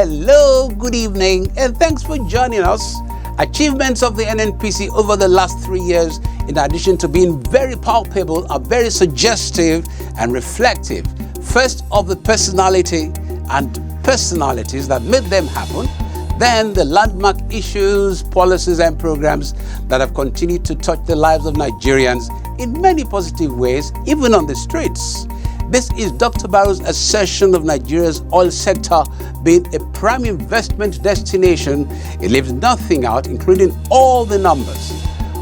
Hello, good evening, and thanks for joining us. Achievements of the NNPC over the last 3 years, in addition to being very palpable, are very suggestive and reflective. First of the personality and personalities that made them happen, then the landmark issues, policies and programs that have continued to touch the lives of Nigerians in many positive ways, even on the streets. This is Dr. Barrow's assertion of Nigeria's oil sector being a prime investment destination. It leaves nothing out, including all the numbers.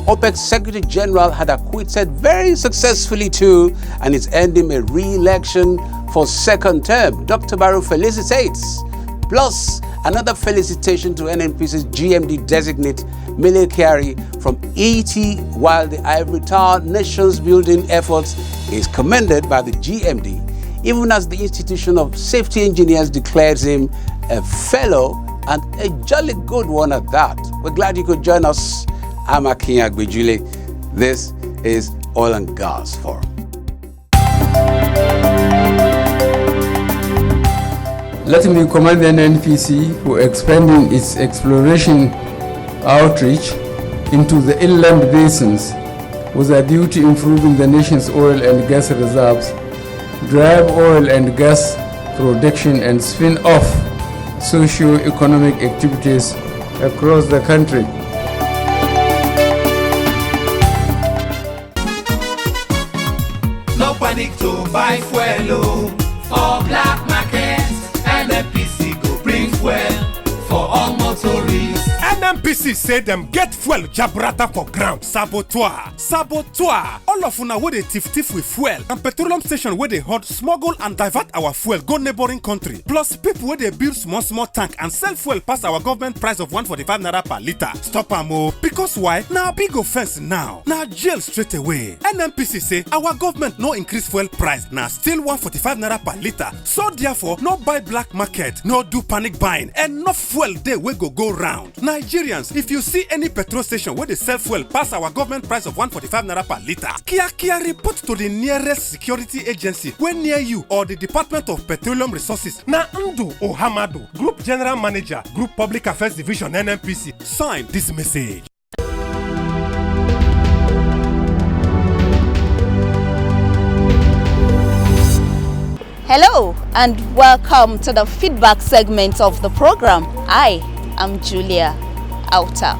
OPEC Secretary General had acquitted very successfully too, and is ending a re-election for second term. Dr. Barrow felicitates. Plus, another felicitation to NNPC's GMD designate, Mele Kyari from ET, while the Ivory Tower nations building efforts is commended by the GMD, even as the Institution of Safety Engineers declares him a fellow and a jolly good one at that. We're glad you could join us. I'm Akin Agbejule. This is Oil and Gas Forum. Let me commend the NNPC for expanding its exploration outreach into the inland basins with a view to improving the nation's oil and gas reserves, drive oil and gas production, and spin off socio-economic activities across the country. No panic to buy fuel for black market. NNPC go bring fuel for all motorists. NNPC say them get fuel jabrata for ground. Saboteur. All of una wey dey tiff with fuel and petroleum station wey dey hot smuggle and divert our fuel go neighboring country. Plus people wey dey build small tank and sell fuel pass our government price of 145 naira per litre. Stop am o. Because why? Na big offense now. Na jail straight away. NNPC say our government no increase fuel price, na still 145 naira per litre. So therefore, no buy black market, no do panic buying. Enough fuel dey wey go round. Nigerians, if you see any petrol station where they sell fuel pass our government price of 145 naira per litre, kia report to the nearest security agency when near you or the Department of Petroleum Resources. Na Ndu Ohamado, Group General Manager, Group Public Affairs Division, NNPC, sign this message. Hello and welcome to the feedback segment of the program. I am Julia Auta,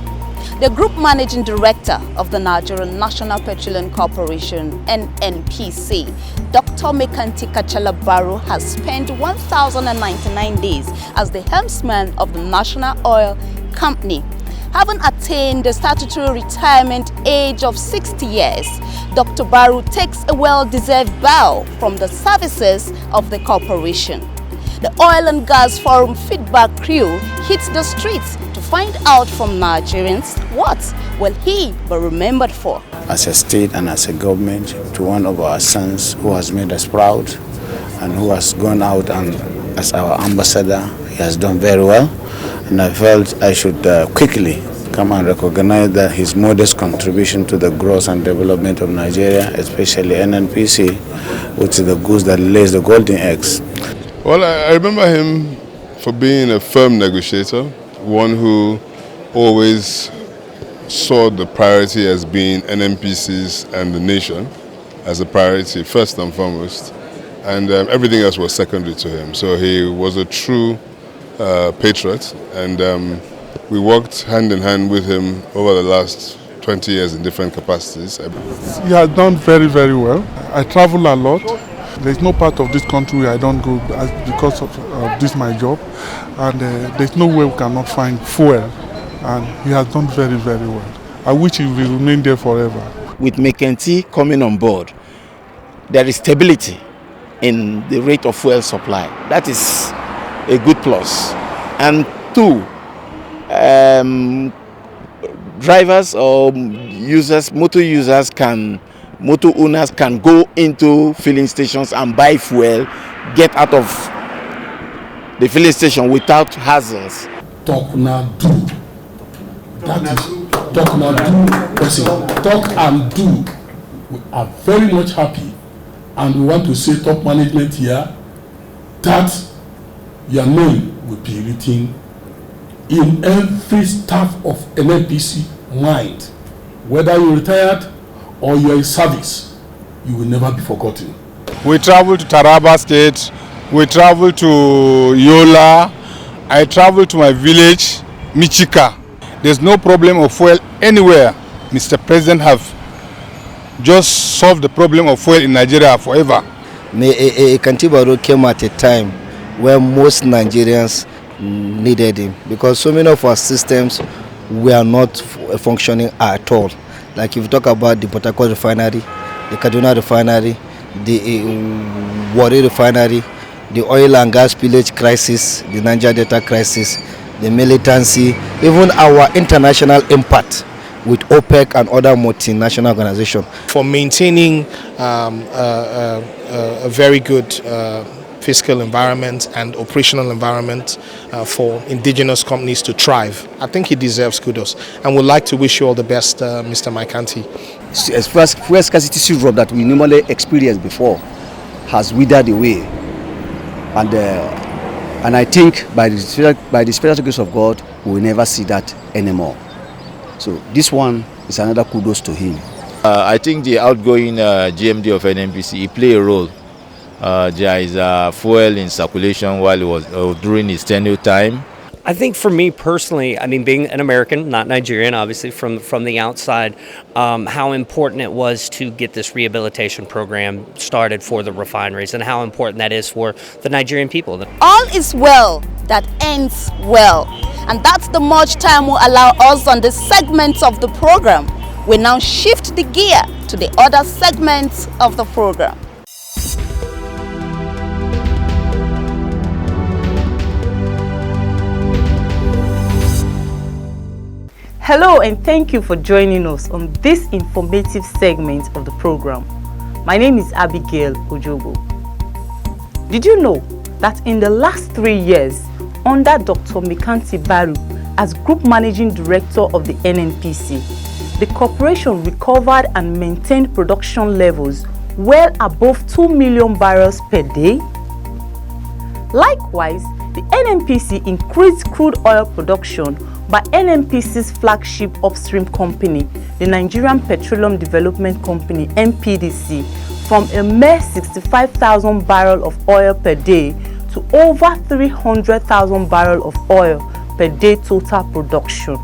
the Group Managing Director of the Nigerian National Petroleum Corporation, NNPC. Dr. Mekanti Kachala Barrow has spent 1,099 days as the helmsman of the National Oil Company. Having attained the statutory retirement age of 60 years, Dr. Barrow takes a well-deserved bow from the services of the corporation. The Oil and Gas Forum feedback crew hits the streets to find out from Nigerians what will he be remembered for. As a state and as a government, to one of our sons who has made us proud and who has gone out and as our ambassador, he has done very well. And I felt I should quickly come and recognize that his modest contribution to the growth and development of Nigeria, especially NNPC, which is the goose that lays the golden eggs. Well, I remember him for being a firm negotiator, one who always saw the priority as being NNPCs and the nation as a priority first and foremost, and everything else was secondary to him. So he was a true patriot, and we worked hand in hand with him over the last 20 years in different capacities. He has done very, very well. I travel a lot. There's no part of this country where I don't go because of this my job, and there's no way we cannot find fuel, and he has done very, very well. I wish he will remain there forever. With Mekanti coming on board, there is stability in the rate of fuel supply. That is a good plus. And two, drivers or users, motor owners can go into filling stations and buy fuel, get out of the filling station without hassles. Talk now, do. That is talk now, do. Person, talk and do. We are very much happy, and we want to say top management here that you are knowing will be written in every staff of NNPC mind. Whether you're retired or you're in service, you will never be forgotten. We travel to Taraba State, we travel to Yola, I travel to my village, Michika. There's no problem of fuel anywhere. Mr. President have just solved the problem of fuel in Nigeria forever. Kanti Barrow came at a time where most Nigerians needed him, because so many of our systems were not functioning at all. Like if you talk about the Port Harcourt refinery, the Kaduna refinery, the Warri refinery, the oil and gas spillage crisis, the Niger Delta crisis, the militancy, even our international impact with OPEC and other multinational organizations. For maintaining a very good fiscal environment and operational environment for indigenous companies to thrive, I think he deserves kudos, and would like to wish you all the best, Mr. Maikanti. As fuel scarcity syndrome that we normally experienced before has withered away, and I think by the special grace of God, we will never see that anymore. So this one is another kudos to him. I think the outgoing GMD of NNPC, he played a role. There is fuel in circulation while it was during his tenure time. I think for me personally, I mean, being an American, not Nigerian, obviously from the outside, how important it was to get this rehabilitation program started for the refineries, and how important that is for the Nigerian people. All is well that ends well. And that's the much time will allow us on this segment of the program. We now shift the gear to the other segments of the program. Hello, and thank you for joining us on this informative segment of the program. My name is Abigail Ojogo. Did you know that in the last 3 years, under Dr. Maikanti Barrow as Group Managing Director of the NNPC, the corporation recovered and maintained production levels well above 2 million barrels per day? Likewise, the NNPC increased crude oil production by NNPC's flagship upstream company, the Nigerian Petroleum Development Company, NPDC, from a mere 65,000 barrels of oil per day to over 300,000 barrels of oil per day total production.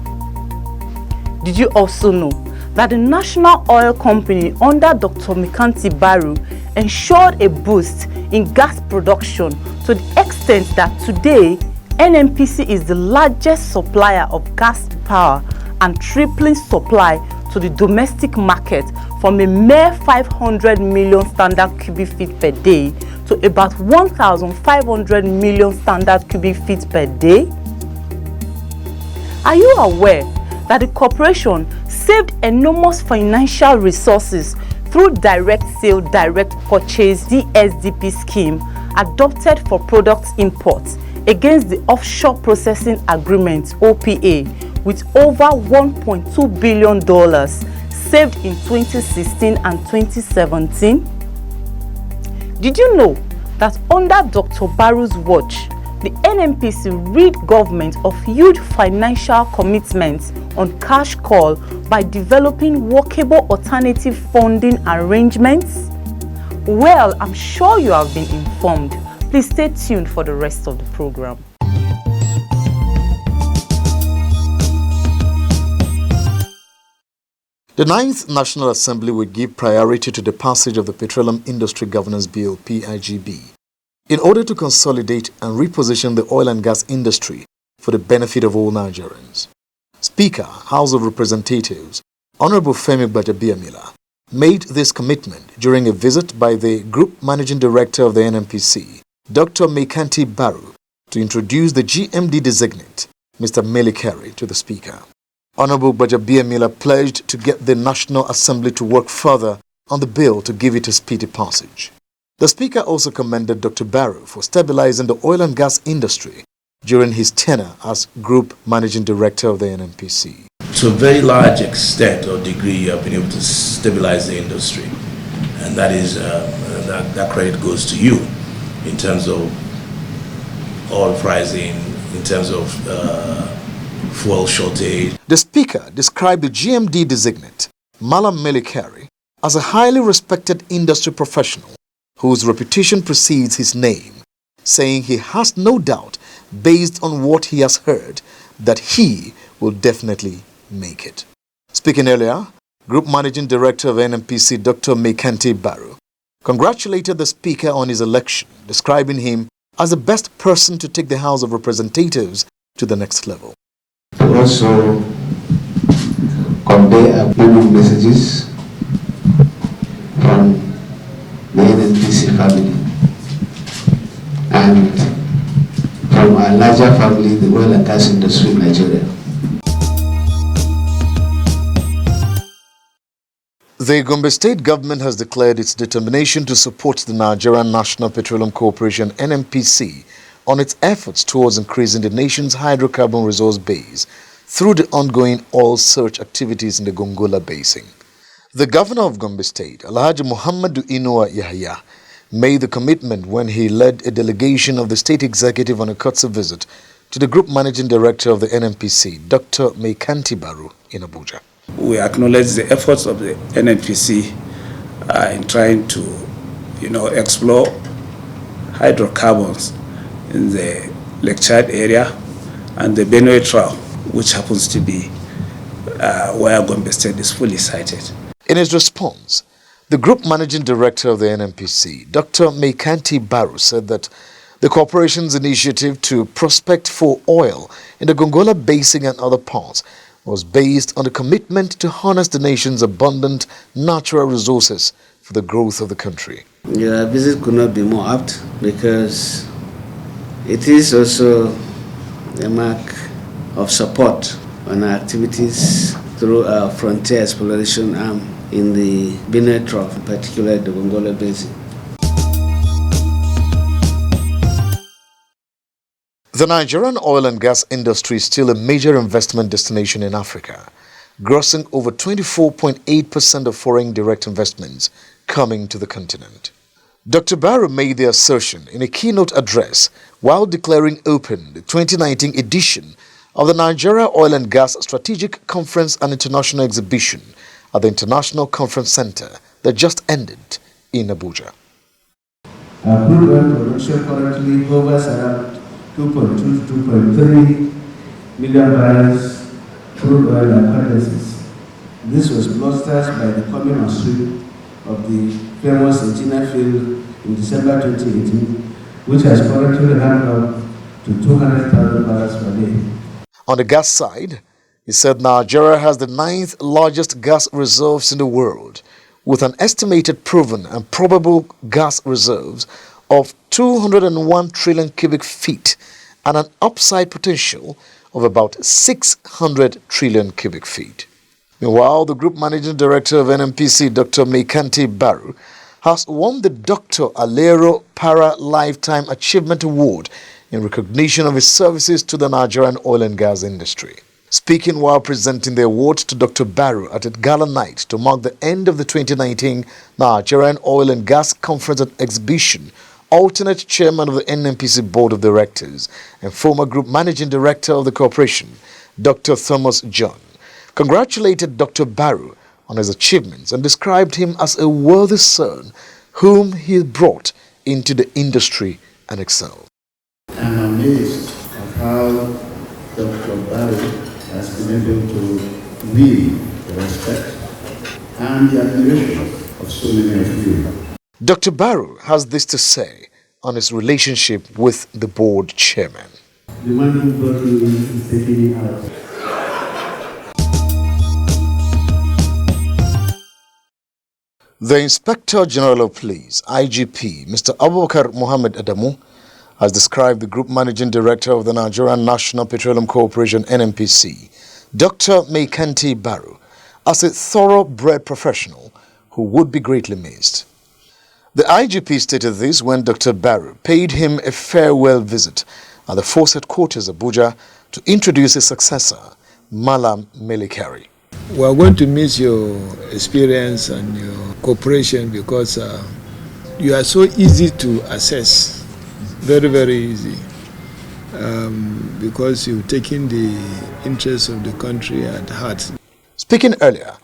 Did you also know that the National Oil Company under Dr. Maikanti Barrow ensured a boost in gas production to the extent that today NNPC is the largest supplier of gas power and tripling supply to the domestic market from a mere 500 million standard cubic feet per day to about 1,500 million standard cubic feet per day? Are you aware that the corporation saved enormous financial resources through direct sale, direct purchase DSDP scheme adopted for product imports against the Offshore Processing Agreement OPA, with over $1.2 billion saved in 2016 and 2017? Did you know that under Dr. Barrow's watch, the NNPC rid government of huge financial commitments on cash call by developing workable alternative funding arrangements? Well, I'm sure you have been informed. Please stay tuned for the rest of the program. The 9th National Assembly will give priority to the passage of the Petroleum Industry Governance Bill, PIGB, in order to consolidate and reposition the oil and gas industry for the benefit of all Nigerians. Speaker, House of Representatives, Honorable Femi Gbajabiamila, made this commitment during a visit by the Group Managing Director of the NNPC, Dr. Maikanti Barrow, to introduce the GMD designate, Mr. Melikari, to the Speaker. Honorable Gbajabiamila pledged to get the National Assembly to work further on the bill to give it a speedy passage. The Speaker also commended Dr. Barrow for stabilizing the oil and gas industry during his tenure as Group Managing Director of the NNPC. To a very large extent or degree, you have been able to stabilize the industry, and that is that credit goes to you in terms of oil pricing, in terms of fuel shortage. The speaker described the GMD designate, Malam Melikari, as a highly respected industry professional whose reputation precedes his name, saying he has no doubt, based on what he has heard, that he will definitely make it. Speaking earlier, Group Managing Director of NNPC, Dr. Mekanti Baru, congratulated the speaker on his election, describing him as the best person to take the House of Representatives to the next level. To also convey a few messages from the NNPC family and from our larger family, the oil and gas industry in Nigeria. The Gombe State government has declared its determination to support the Nigerian National Petroleum Corporation (NNPC) on its efforts towards increasing the nation's hydrocarbon resource base through the ongoing oil search activities in the Gongola Basin. The governor of Gombe State, Alhaji Muhammadu Inuwa Yahya, made the commitment when he led a delegation of the state executive on a courtesy visit to the group managing director of the NNPC, Dr. Mekanti Baru, in Abuja. We acknowledge the efforts of the NNPC in trying to, explore hydrocarbons in the Lake Chad area and the Benue Trail, which happens to be where Gombe State is fully sited. In his response, the group managing director of the NNPC, Dr. Mekanti Baru, said that the corporation's initiative to prospect for oil in the Gongola Basin and other parts was based on the commitment to harness the nation's abundant natural resources for the growth of the country. Your visit could not be more apt because it is also a mark of support on our activities through our frontier exploration arm in the Benue Trail, particularly the Gongola Basin. The Nigerian oil and gas industry is still a major investment destination in Africa, grossing over 24.8% of foreign direct investments coming to the continent. Dr. Baru made the assertion in a keynote address while declaring open the 2019 edition of the Nigeria Oil and Gas Strategic Conference and International Exhibition at the International Conference Center that just ended in Abuja. Our crude oil production currently hovers around 2.2 to 2.3 million barrels crude oil and condensates. This was bolstered by the coming on stream of the famous Etina field in December 2018, which has currently ramped up to 200,000 barrels per day. On the gas side, he said Nigeria has the 9th largest gas reserves in the world, with an estimated proven and probable gas reserves of 201 trillion cubic feet and an upside potential of about 600 trillion cubic feet. Meanwhile, the group managing director of NNPC, Dr. Mekanti Baru, has won the Dr. Alero Para Lifetime Achievement Award in recognition of his services to the Nigerian oil and gas industry. Speaking while presenting the award to Dr. Baru at a gala night to mark the end of the 2019 Nigerian Oil and Gas Conference and Exhibition, alternate chairman of the NNPC Board of Directors and former group managing director of the corporation, Dr. Thomas John, congratulated Dr. Baru on his achievements and described him as a worthy son whom he brought into the industry and excelled. I'm amazed at how Dr. Baru has been able to win the respect and the admiration of so many of you. Dr. Baru has this to say on his relationship with the board chairman. The man who brought me in is taking me out. The Inspector General of Police, IGP, Mr. Abubakar Mohammed Adamu, has described the Group Managing Director of the Nigerian National Petroleum Corporation (NNPC), Dr. Mekanti Baru, as a thoroughbred professional who would be greatly missed. The IGP stated this when Dr. Baru paid him a farewell visit at the force headquarters Abuja to introduce his successor, Malam Melikari. We are going to miss your experience and your cooperation because you are so easy to assess. Very, very easy. because you've taken the interests of the country at heart. Speaking earlier,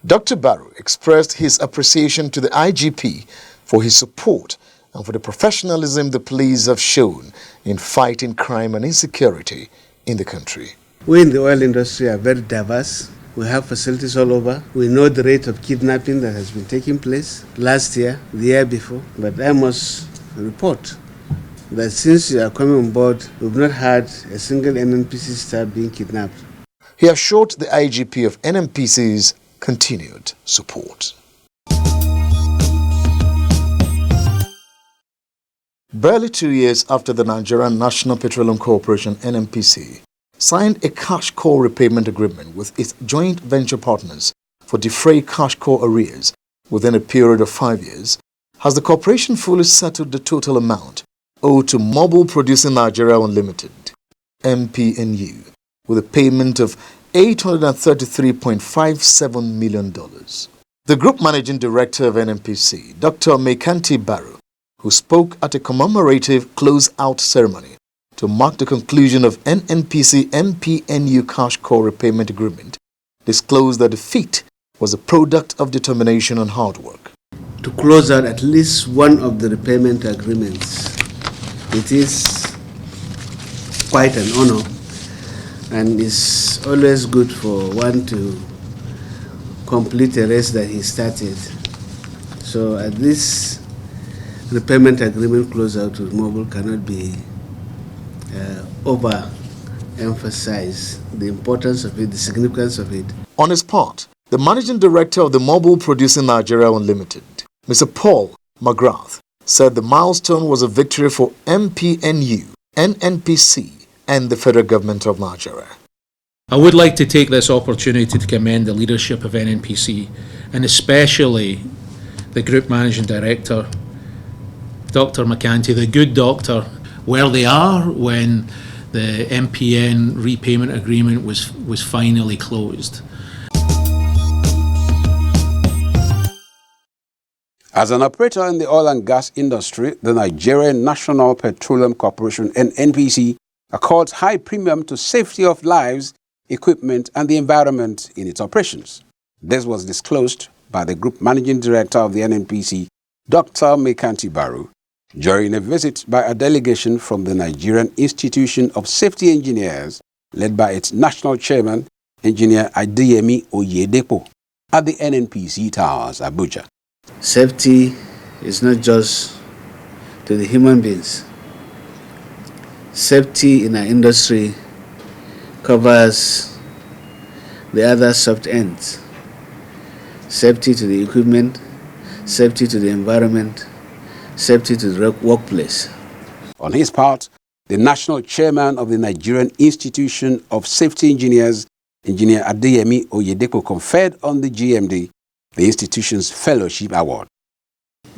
Dr. Barrow expressed his appreciation to the IGP for his support and for the professionalism the police have shown in fighting crime and insecurity in the country. We in the oil industry are very diverse. We have facilities all over. We know the rate of kidnapping that has been taking place last year, the year before. But I must report that since you are coming on board, we've not had a single NNPC staff being kidnapped. He assured the IGP of NNPC's continued support. Barely 2 years after the Nigerian National Petroleum Corporation (NNPC) signed a cash call repayment agreement with its joint venture partners for defrayed cash call arrears within a period of 5 years, has the corporation fully settled the total amount owed to Mobile Producing Nigeria Unlimited (MPNU) with a payment of $833.57 million. The Group Managing Director of NNPC, Dr. Mekanti Barrow, who spoke at a commemorative close-out ceremony to mark the conclusion of NNPC MPNU cash call repayment agreement, disclosed that the feat was a product of determination and hard work. To close out at least one of the repayment agreements, it is quite an honor, and it's always good for one to complete a race that he started. So at this repayment agreement closeout with Mobile cannot be overemphasized, the importance of it, the significance of it. On his part, the Managing Director of the Mobile Producing Nigeria Unlimited, Mr. Paul McGrath, said the milestone was a victory for MPNU, NNPC, and the Federal Government of Nigeria. I would like to take this opportunity to commend the leadership of NNPC, and especially the Group Managing Director, Dr. Mekanti, the good doctor, where they are when the MPN repayment agreement was finally closed. As an operator in the oil and gas industry, the Nigerian National Petroleum Corporation (NNPC) accords high premium to safety of lives, equipment, and the environment in its operations. This was disclosed by the Group Managing Director of the NNPC, Dr. Mekanti Barrow, during a visit by a delegation from the Nigerian Institution of Safety Engineers, led by its national chairman, Engineer Adeyemi Oyedepo, at the NNPC Towers, Abuja. Safety is not just to the human beings. Safety in our industry covers the other soft ends. Safety to the equipment, safety to the environment, safety to the workplace. On his part, the national chairman of the Nigerian Institution of Safety Engineers, Engineer Adeyemi Oyedepo, conferred on the GMD the institution's Fellowship Award.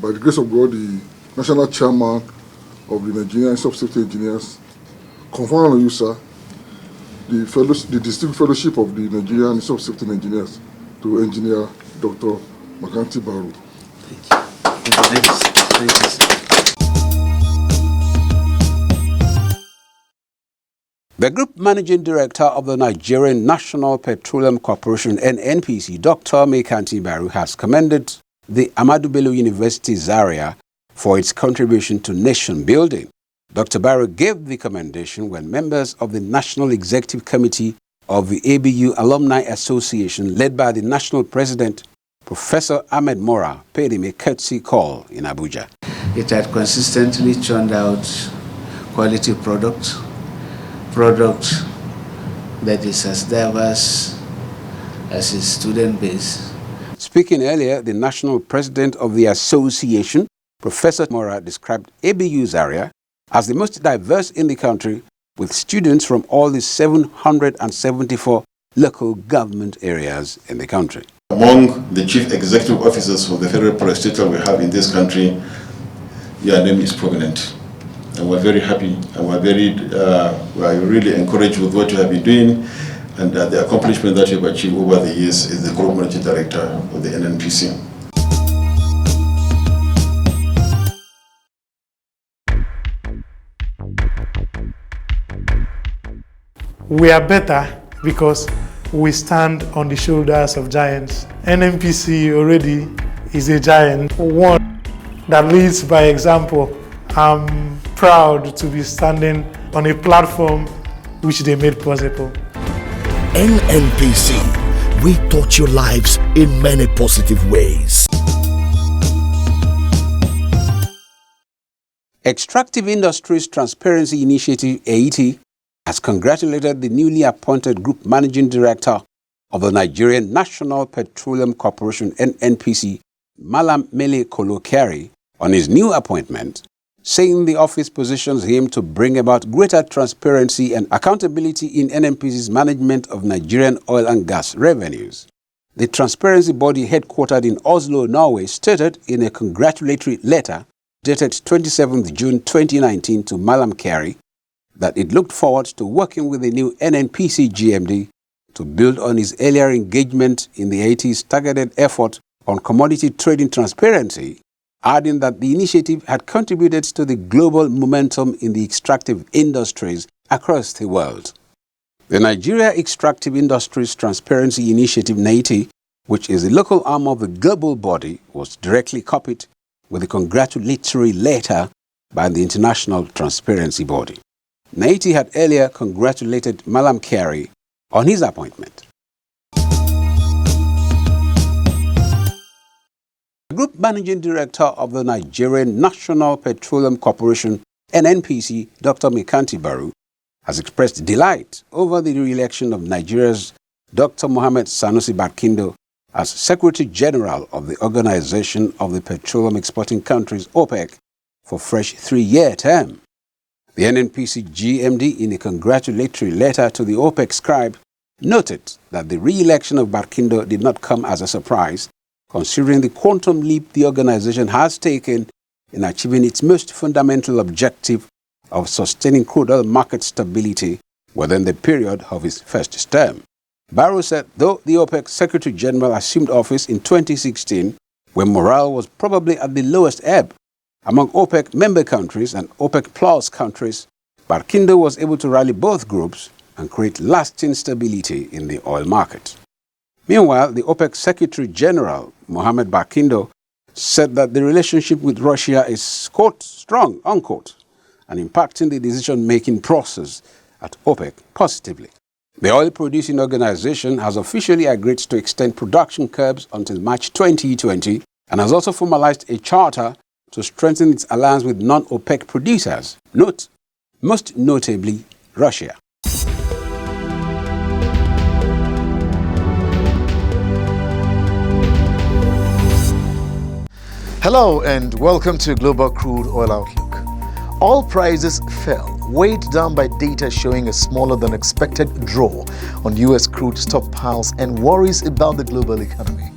By the grace of God, the national chairman of the Nigerian Institute of Safety Engineers conferred on you, sir, the distinct fellowship of the Nigerian Institute of Safety Engineers to Engineer Dr. Mekanti Barrow. Thank you. Thank you, sir. The Group Managing Director of the Nigerian National Petroleum Corporation (NNPC), Dr. Mekanti Barrow, has commended the Ahmadu Bello University Zaria for its contribution to nation building. Dr. Barrow gave the commendation when members of the National Executive Committee of the ABU Alumni Association, led by the National President, Professor Ahmed Mora, paid him a courtesy call in Abuja. It had consistently churned out quality product that is as diverse as its student base. Speaking earlier, the national president of the association, Professor Mora, described ABU Zaria as the most diverse in the country, with students from all the 774 local government areas in the country. Among the chief executive officers of the federal parastatal we have in this country, your name is prominent. And we're very happy, and we're really encouraged with what you have been doing, and the accomplishment that you've achieved over the years is the Group Managing Director of the NNPC. We are better because we stand on the shoulders of giants. NNPC already is a giant, one that leads by example. I'm proud to be standing on a platform which they made possible. NNPC, we touch your lives in many positive ways. Extractive Industries Transparency Initiative, AIT, has congratulated the newly appointed Group Managing Director of the Nigerian National Petroleum Corporation, NNPC, Malam Mele Kolokari, on his new appointment, saying the office positions him to bring about greater transparency and accountability in NNPC's management of Nigerian oil and gas revenues. The transparency body headquartered in Oslo, Norway, stated in a congratulatory letter dated 27th June 2019 to Malam Kari that it looked forward to working with the new NNPC GMD to build on his earlier engagement in the AIT's targeted effort on commodity trading transparency, adding that the initiative had contributed to the global momentum in the extractive industries across the world. The Nigeria Extractive Industries Transparency Initiative, NAITI, which is a local arm of the global body, was directly copied with a congratulatory letter by the International Transparency Body. NAITI had earlier congratulated Malam Kari on his appointment. The Group Managing Director of the Nigerian National Petroleum Corporation, NNPC, Dr. Mekanti Baru, has expressed delight over the re-election of Nigeria's Dr. Mohammed Sanusi Barkindo as Secretary General of the Organization of the Petroleum Exporting Countries, OPEC, for fresh 3-year term. The NNPC GMD, in a congratulatory letter to the OPEC scribe, noted that the re-election of Barkindo did not come as a surprise, considering the quantum leap the organization has taken in achieving its most fundamental objective of sustaining crude oil market stability within the period of his first term. Barrow said though the OPEC Secretary General assumed office in 2016, when morale was probably at the lowest ebb among OPEC member countries and OPEC Plus countries, Barkindo was able to rally both groups and create lasting stability in the oil market. Meanwhile, the OPEC Secretary General, Mohammed Barkindo, said that the relationship with Russia is, quote, strong, unquote, and impacting the decision-making process at OPEC positively. The oil-producing organization has officially agreed to extend production curbs until March 2020 and has also formalized a charter to strengthen its alliance with non-OPEC producers, most notably Russia. Hello and welcome to Global Crude Oil Outlook. Oil prices fell, weighed down by data showing a smaller than expected draw on U.S. crude stockpiles and worries about the global economy.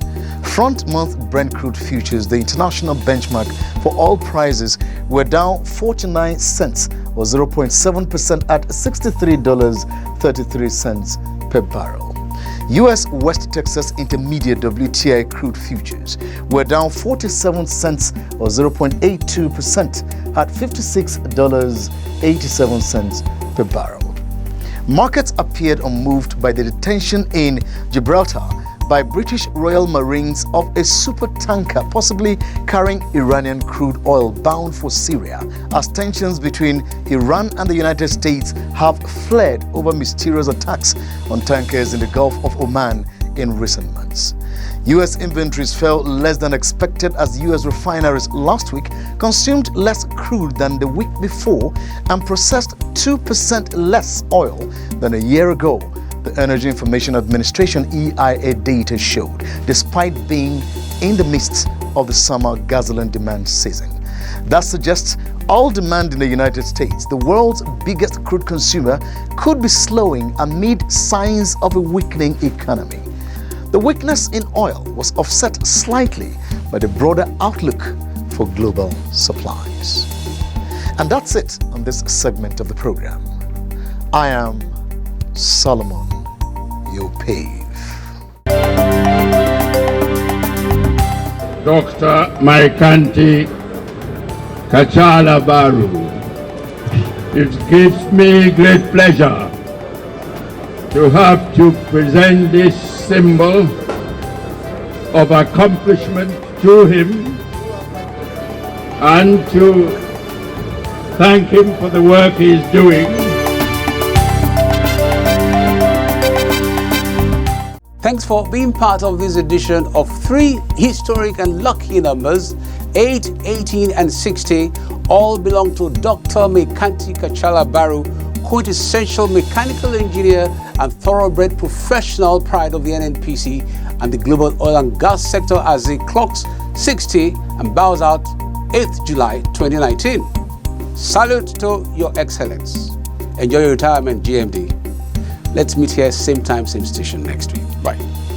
Front-month Brent crude futures, the international benchmark for oil prices, were down 49 cents or 0.7% at $63.33 per barrel. U.S. West Texas Intermediate WTI crude futures were down 47 cents or 0.82% at $56.87 per barrel. Markets appeared unmoved by the detention in Gibraltar by British Royal Marines of a supertanker possibly carrying Iranian crude oil bound for Syria, as tensions between Iran and the United States have flared over mysterious attacks on tankers in the Gulf of Oman in recent months. U.S. inventories fell less than expected as U.S. refineries last week consumed less crude than the week before and processed 2% less oil than a year ago, the Energy Information Administration EIA data showed, despite being in the midst of the summer gasoline demand season. That suggests oil demand in the United States, the world's biggest crude consumer, could be slowing amid signs of a weakening economy. The weakness in oil was offset slightly by the broader outlook for global supplies. And that's it on this segment of the program. I am Solomon Yopave. Dr. Mekanti Kachala Baru. It gives me great pleasure to have to present this symbol of accomplishment to him and to thank him for the work he is doing. Thanks for being part of this edition of 3 historic and lucky numbers. 8, 18 and 60 all belong to Dr. Mekanti Kachala Baru, quintessential mechanical engineer and thoroughbred professional pride of the NNPC and the global oil and gas sector as he clocks 60 and bows out 8th July 2019. Salute to your excellence. Enjoy your retirement, GMD. Let's meet here same time, same station next week. Bye.